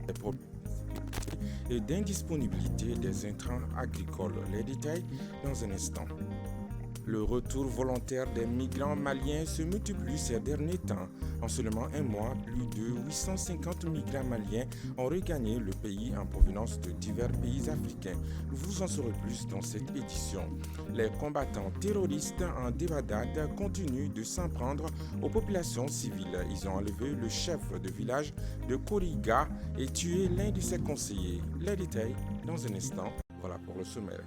des problèmes et d'indisponibilité des intrants agricoles. Les détails dans un instant. Le retour volontaire des migrants maliens se multiplie ces derniers temps. En seulement un mois, plus de 850 migrants maliens ont regagné le pays en provenance de divers pays africains. Vous en saurez plus dans cette édition. Les combattants terroristes en débandade continuent de s'en prendre aux populations civiles. Ils ont enlevé le chef de village de Koriga et tué l'un de ses conseillers. Les détails dans un instant. Voilà pour le sommaire.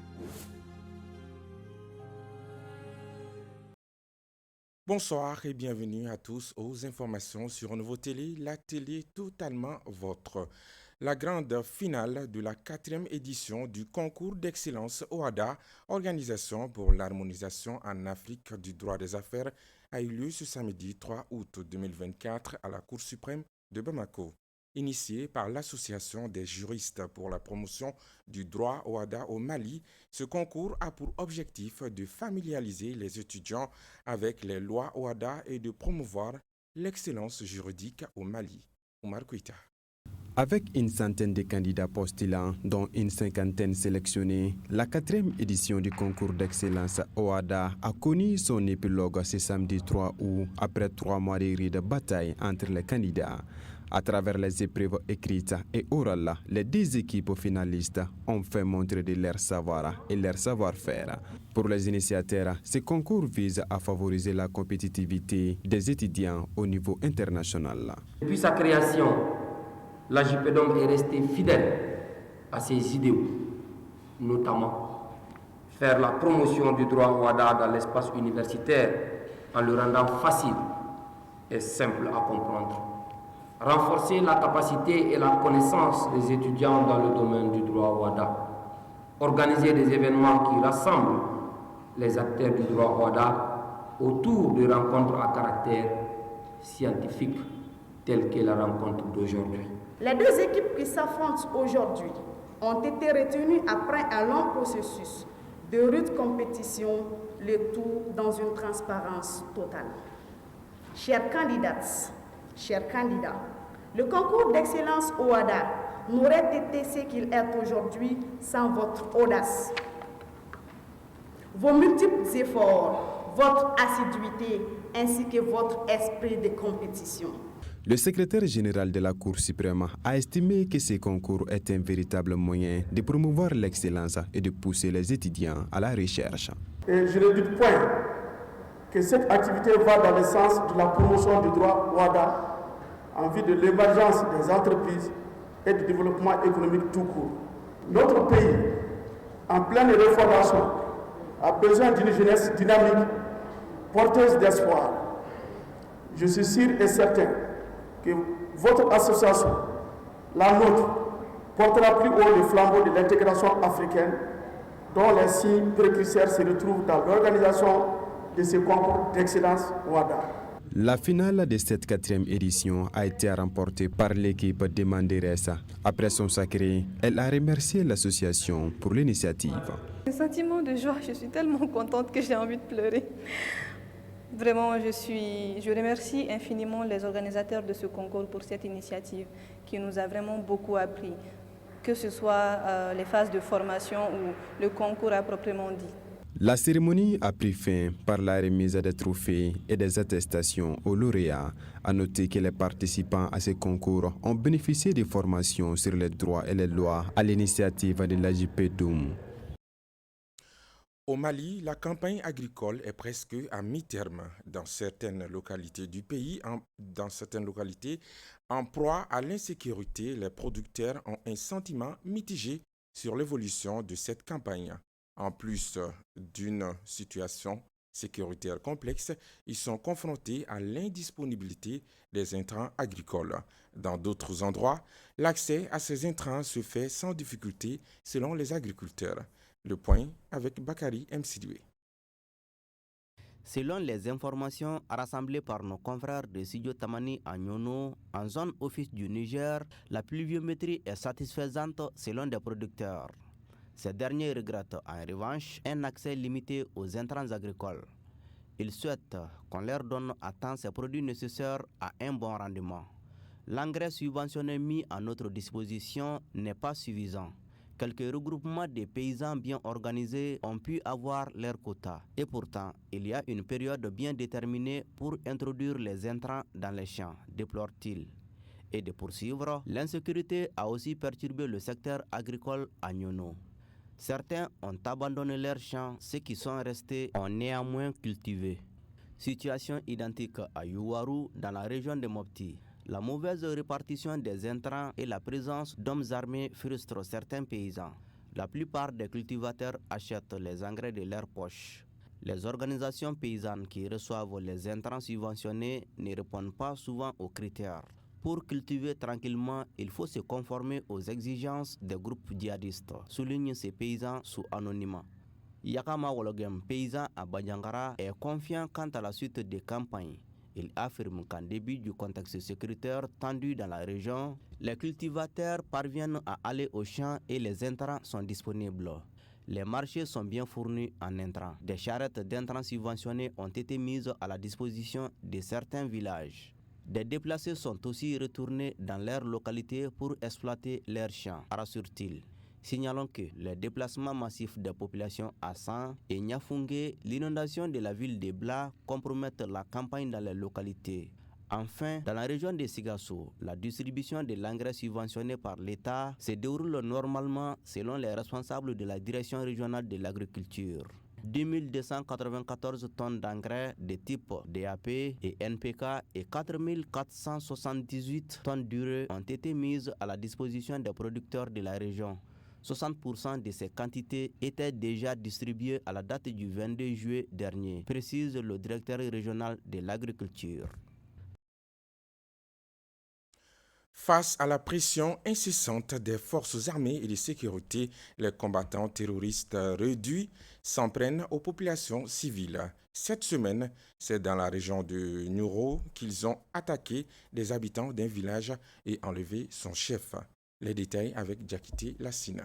Bonsoir et bienvenue à tous aux informations sur Nouveau Télé, la télé totalement vôtre. La grande finale de la 4e édition du concours d'excellence OHADA, Organisation pour l'harmonisation en Afrique du droit des affaires, a eu lieu ce samedi 3 août 2024 à la Cour suprême de Bamako. Initié par l'Association des juristes pour la promotion du droit OHADA au Mali, ce concours a pour objectif de familiariser les étudiants avec les lois OHADA et de promouvoir l'excellence juridique au Mali. Oumar Kouita. Avec une centaine de candidats postulants, dont une cinquantaine sélectionnés, la 4e édition du concours d'excellence OHADA a connu son épilogue ce samedi 3 août, après 3 mois de rude bataille entre les candidats. À travers les épreuves écrites et orales, les 10 équipes finalistes ont fait montrer de leur savoir et leur savoir-faire. Pour les initiateurs, ce concours vise à favoriser la compétitivité des étudiants au niveau international. Depuis sa création, la JPDOM est restée fidèle à ses idéaux, notamment faire la promotion du droit OHADA dans l'espace universitaire en le rendant facile et simple à comprendre. Renforcer la capacité et la connaissance des étudiants dans le domaine du droit OHADA. Organiser des événements qui rassemblent les acteurs du droit OHADA autour de rencontres à caractère scientifique telles que la rencontre d'aujourd'hui. Les 2 équipes qui s'affrontent aujourd'hui ont été retenues après un long processus de rude compétition, le tout dans une transparence totale. Chères candidates, chers candidats, le concours d'excellence OHADA n'aurait été ce qu'il est aujourd'hui sans votre audace. Vos multiples efforts, votre assiduité ainsi que votre esprit de compétition. Le secrétaire général de la Cour suprême a estimé que ce concours est un véritable moyen de promouvoir l'excellence et de pousser les étudiants à la recherche. Et je ne doute point que cette activité va dans le sens de la promotion du droit OHADA en vue de l'émergence des entreprises et du développement économique tout court. Notre pays, en pleine refondation, a besoin d'une jeunesse dynamique, porteuse d'espoir. Je suis sûr et certain que votre association, la nôtre, portera plus haut le flambeau de l'intégration africaine, dont les signes précurseurs se retrouvent dans l'organisation de ce concours d'excellence OHADA. La finale de cette 4e édition a été remportée par l'équipe de Manderesa. Après son sacré, elle a remercié l'association pour l'initiative. Un sentiment de joie, je suis tellement contente que j'ai envie de pleurer. Vraiment, je remercie infiniment les organisateurs de ce concours pour cette initiative qui nous a vraiment beaucoup appris, que ce soit les phases de formation ou le concours à proprement dit. La cérémonie a pris fin par la remise des trophées et des attestations aux lauréats. À noter que les participants à ce concours ont bénéficié de formations sur les droits et les lois à l'initiative de l'AJPDOM. Au Mali, la campagne agricole est presque à mi-terme. Dans certaines localités du pays, en proie à l'insécurité, les producteurs ont un sentiment mitigé sur l'évolution de cette campagne. En plus d'une situation sécuritaire complexe, ils sont confrontés à l'indisponibilité des intrants agricoles. Dans d'autres endroits, l'accès à ces intrants se fait sans difficulté selon les agriculteurs. Le point avec Bakary Msidoué. Selon les informations rassemblées par nos confrères de Sidio Tamani à Nyono, en zone office du Niger, la pluviométrie est satisfaisante selon des producteurs. Ces derniers regrettent en revanche un accès limité aux intrants agricoles. Ils souhaitent qu'on leur donne à temps ces produits nécessaires à un bon rendement. L'engrais subventionné mis à notre disposition n'est pas suffisant. Quelques regroupements de paysans bien organisés ont pu avoir leur quota. Et pourtant, il y a une période bien déterminée pour introduire les intrants dans les champs, déplore-t-il. Et de poursuivre, l'insécurité a aussi perturbé le secteur agricole à Nyono. Certains ont abandonné leurs champs, ceux qui sont restés ont néanmoins cultivé. Situation identique à Yuwaru dans la région de Mopti. La mauvaise répartition des intrants et la présence d'hommes armés frustrent certains paysans. La plupart des cultivateurs achètent les engrais de leur poche. Les organisations paysannes qui reçoivent les intrants subventionnés ne répondent pas souvent aux critères. Pour cultiver tranquillement, il faut se conformer aux exigences des groupes djihadistes, soulignent ces paysans sous anonymat. Yakama Wologem, paysan à Badiangara, est confiant quant à la suite des campagnes. Il affirme qu'en début du contexte sécuritaire tendu dans la région, les cultivateurs parviennent à aller aux champs et les intrants sont disponibles. Les marchés sont bien fournis en intrants. Des charrettes d'intrants subventionnés ont été mises à la disposition de certains villages. Des déplacés sont aussi retournés dans leur localité pour exploiter leurs champs, rassure-t-il. Signalons que les déplacements massifs des populations à San et Niafungé, l'inondation de la ville de Bla compromettent la campagne dans les localités. Enfin, dans la région de Sigasso, la distribution de l'engrais subventionné par l'État se déroule normalement selon les responsables de la direction régionale de l'agriculture. 2294 tonnes d'engrais de type DAP et NPK et 4478 tonnes d'urée ont été mises à la disposition des producteurs de la région. 60% de ces quantités étaient déjà distribuées à la date du 22 juillet dernier, précise le directeur régional de l'agriculture. Face à la pression incessante des forces armées et de sécurité, les combattants terroristes réduits s'en prennent aux populations civiles. Cette semaine, c'est dans la région de Nyoro qu'ils ont attaqué des habitants d'un village et enlevé son chef. Les détails avec Diakité Lassina.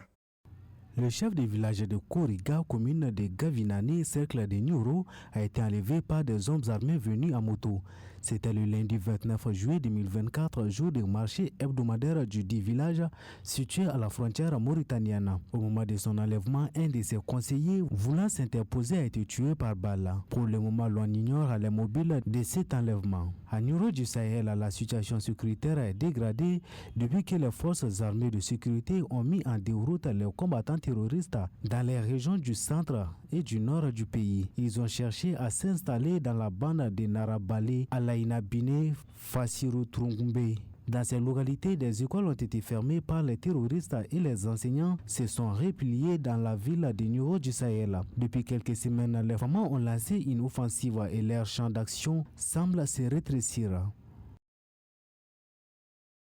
Le chef du village de Koriga, commune de Gavinani, cercle de Nyoro, a été enlevé par des hommes armés venus à moto. C'était le lundi 29 juillet 2024, jour du marché hebdomadaire du dit village situé à la frontière mauritanienne. Au moment de son enlèvement, un de ses conseillers voulant s'interposer a été tué par balle. Pour le moment, l'on ignore les mobiles de cet enlèvement. À Nyoro du Sahel, la situation sécuritaire est dégradée depuis que les forces armées de sécurité ont mis en déroute les combattants terroristes dans les régions du centre et du nord du pays. Ils ont cherché à s'installer dans la bande de Narabale, Alainabine, Fassiro Trungumbe. Dans ces localités, des écoles ont été fermées par les terroristes et les enseignants se sont repliés dans la ville de Nyoro du Sahel. Depuis quelques semaines, les femmes ont lancé une offensive et leur champ d'action semble se rétrécir.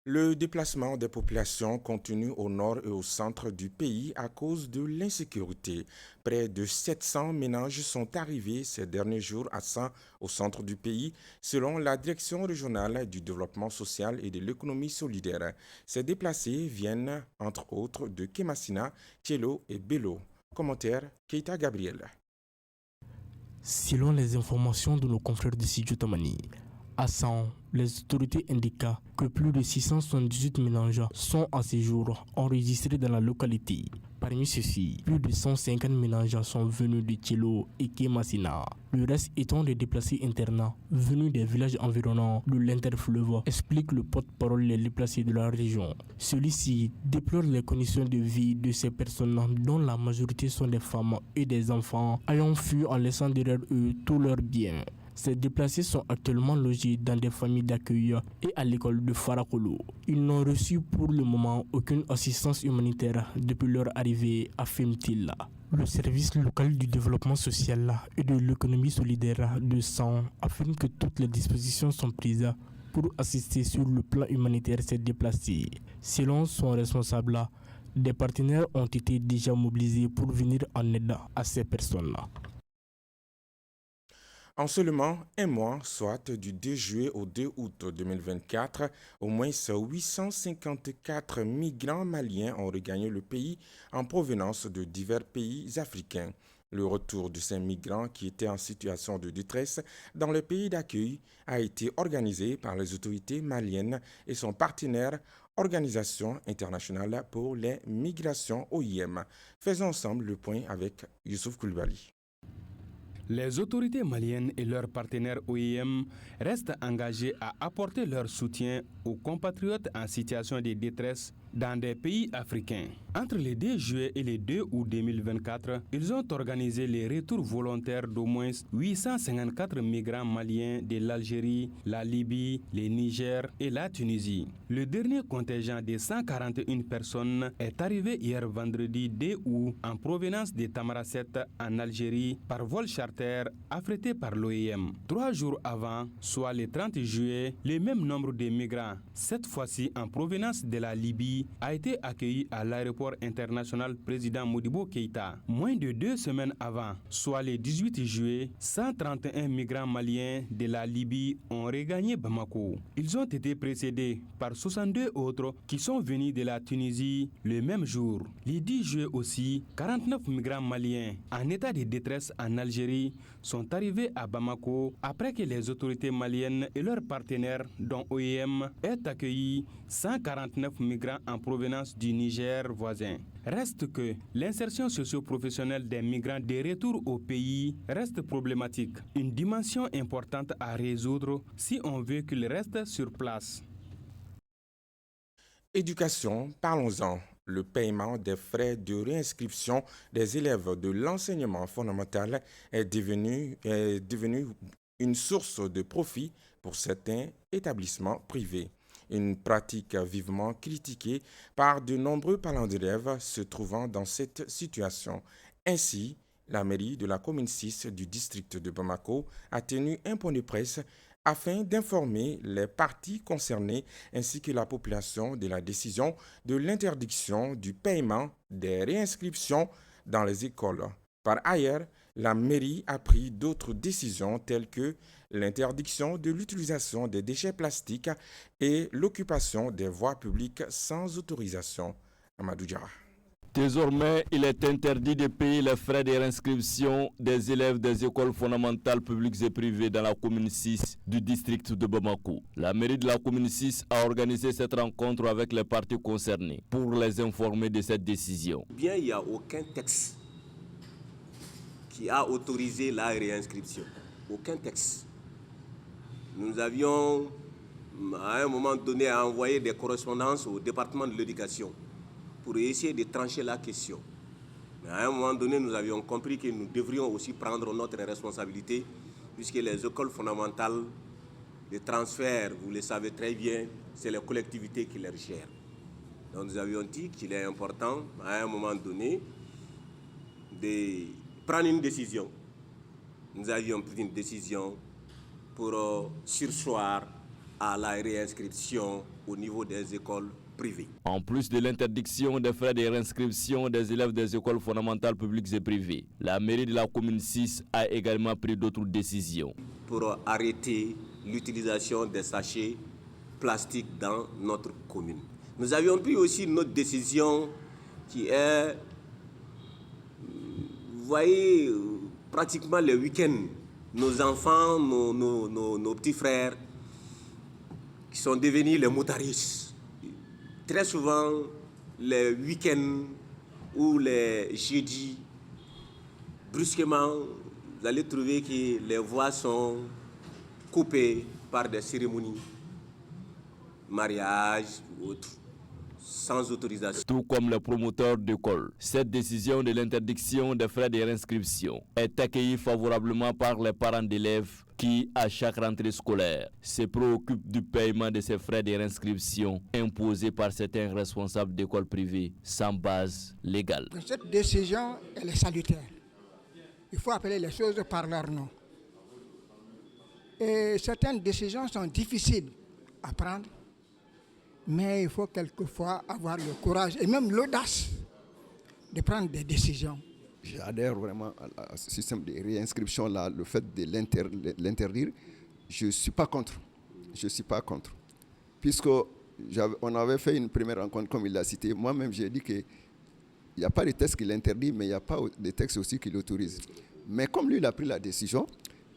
Le déplacement des populations continue au nord et au centre du pays à cause de l'insécurité. Près de 700 ménages sont arrivés ces derniers jours à San, au centre du pays, selon la Direction régionale du développement social et de l'économie solidaire. Ces déplacés viennent, entre autres, de Kemasina, Thielo et Bello. Commentaire, Keita Gabriel. Selon les informations de nos confrères de Studio Tamani, à San, les autorités indiquent que plus de 678 ménages sont à ce jour enregistrés dans la localité. Parmi ceux-ci, plus de 150 ménages sont venus de Thielo et Kemasina. Le reste étant des déplacés internes venus des villages environnants de l'interfleuve, explique le porte-parole des déplacés de la région. Celui-ci déplore les conditions de vie de ces personnes dont la majorité sont des femmes et des enfants ayant fui en laissant derrière eux tous leurs biens. Ces déplacés sont actuellement logés dans des familles d'accueil et à l'école de Farakolo. Ils n'ont reçu pour le moment aucune assistance humanitaire depuis leur arrivée, affirme-t-il. Le service local du développement social et de l'économie solidaire de San affirme que toutes les dispositions sont prises pour assister sur le plan humanitaire ces déplacés. Selon son responsable, des partenaires ont été déjà mobilisés pour venir en aide à ces personnes. En seulement un mois, soit du 2 juillet au 2 août 2024, au moins 854 migrants maliens ont regagné le pays en provenance de divers pays africains. Le retour de ces migrants qui étaient en situation de détresse dans le pays d'accueil a été organisé par les autorités maliennes et son partenaire Organisation internationale pour les migrations OIM. Faisons ensemble le point avec Youssouf Koulibaly. Les autorités maliennes et leurs partenaires OIM restent engagés à apporter leur soutien aux compatriotes en situation de détresse dans des pays africains. Entre le 2 juillet et le 2 août 2024, ils ont organisé les retours volontaires d'au moins 854 migrants maliens de l'Algérie, la Libye, le Niger et la Tunisie. Le dernier contingent de 141 personnes est arrivé hier vendredi 2 août en provenance de Tamaracet en Algérie par vol charter affrété par l'OIM. 3 jours avant, soit le 30 juillet, le même nombre de migrants, cette fois-ci en provenance de la Libye, a été accueilli à l'aéroport international président Modibo Keïta. Moins de 2 semaines avant, soit le 18 juillet, 131 migrants maliens de la Libye ont regagné Bamako. Ils ont été précédés par 62 autres qui sont venus de la Tunisie le même jour. Le 10 juillet aussi, 49 migrants maliens en état de détresse en Algérie sont arrivés à Bamako après que les autorités maliennes et leurs partenaires, dont OIM, aient accueilli 149 migrants en provenance du Niger voisin. Reste que l'insertion socio-professionnelle des migrants de retour au pays reste problématique, une dimension importante à résoudre si on veut qu'ils restent sur place. Éducation, parlons-en. Le paiement des frais de réinscription des élèves de l'enseignement fondamental est devenu une source de profit pour certains établissements privés. Une pratique vivement critiquée par de nombreux parents d'élèves se trouvant dans cette situation. Ainsi, la mairie de la commune 6 du district de Bamako a tenu un point de presse afin d'informer les parties concernées ainsi que la population de la décision de l'interdiction du paiement des réinscriptions dans les écoles. Par ailleurs, la mairie a pris d'autres décisions telles que l'interdiction de l'utilisation des déchets plastiques et l'occupation des voies publiques sans autorisation. Amadou Diarra. Désormais, il est interdit de payer les frais de réinscription des élèves des écoles fondamentales publiques et privées dans la commune 6 du district de Bamako. La mairie de la commune 6 a organisé cette rencontre avec les parties concernées pour les informer de cette décision. Bien, il n'y a aucun texte qui a autorisé la réinscription. Aucun texte. Nous avions, à un moment donné, envoyé des correspondances au département de l'éducation pour essayer de trancher la question. Mais à un moment donné, nous avions compris que nous devrions aussi prendre notre responsabilité, puisque les écoles fondamentales, les transferts, vous le savez très bien, c'est les collectivités qui les gèrent. Donc nous avions dit qu'il est important, à un moment donné, de prendre une décision. Nous avions pris une décision pour surseoir à la réinscription au niveau des écoles privées. En plus de l'interdiction des frais de réinscription des élèves des écoles fondamentales publiques et privées, la mairie de la commune 6 a également pris d'autres décisions. Pour arrêter l'utilisation des sachets plastiques dans notre commune. Nous avions pris aussi une autre décision qui est, vous voyez, pratiquement le week-end, nos enfants, nos petits frères qui sont devenus les motaristes. Très souvent, les week-ends ou les jeudis, brusquement, vous allez trouver que les voies sont coupées par des cérémonies, mariage ou autres, sans autorisation. Tout comme les promoteurs d'école, cette décision de l'interdiction des frais de réinscription est accueillie favorablement par les parents d'élèves qui, à chaque rentrée scolaire, se préoccupent du paiement de ces frais de réinscription imposés par certains responsables d'écoles privées sans base légale. Cette décision, elle est salutaire. Il faut appeler les choses par leur nom. Et certaines décisions sont difficiles à prendre, mais il faut quelquefois avoir le courage et même l'audace de prendre des décisions. J'adhère vraiment à ce système de réinscription là, le fait de l'interdire. Je ne suis pas contre. Je suis pas contre. Puisqu'on avait fait une première rencontre, comme il l'a cité, moi-même j'ai dit que Il n'y a pas de texte qui l'interdit, mais il n'y a pas de texte aussi qui l'autorise. Mais comme lui, il a pris la décision,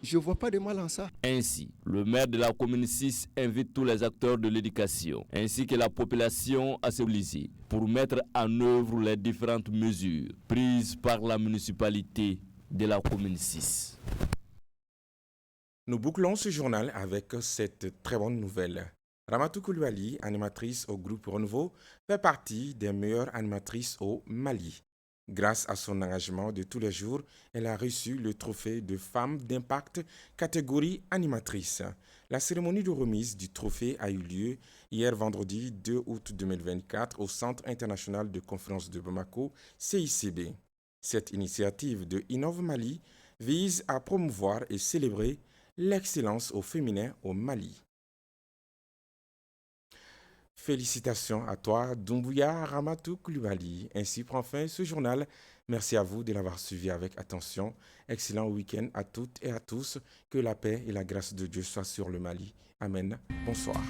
je ne vois pas de mal en ça. Ainsi, le maire de la commune 6 invite tous les acteurs de l'éducation ainsi que la population à se mobiliser pour mettre en œuvre les différentes mesures prises par la municipalité de la commune 6. Nous bouclons ce journal avec cette très bonne nouvelle. Ramatou Koulibaly, animatrice au groupe Renouveau, fait partie des meilleures animatrices au Mali. Grâce à son engagement de tous les jours, elle a reçu le trophée de femme d'impact catégorie animatrice. La cérémonie de remise du trophée a eu lieu hier vendredi 2 août 2024 au Centre international de conférence de Bamako, CICB. Cette initiative de Innov Mali vise à promouvoir et célébrer l'excellence au féminin au Mali. Félicitations à toi, Doumbouya Ramatou Koulibaly. Ainsi prend fin ce journal. Merci à vous de l'avoir suivi avec attention. Excellent week-end à toutes et à tous. Que la paix et la grâce de Dieu soient sur le Mali. Amen. Bonsoir.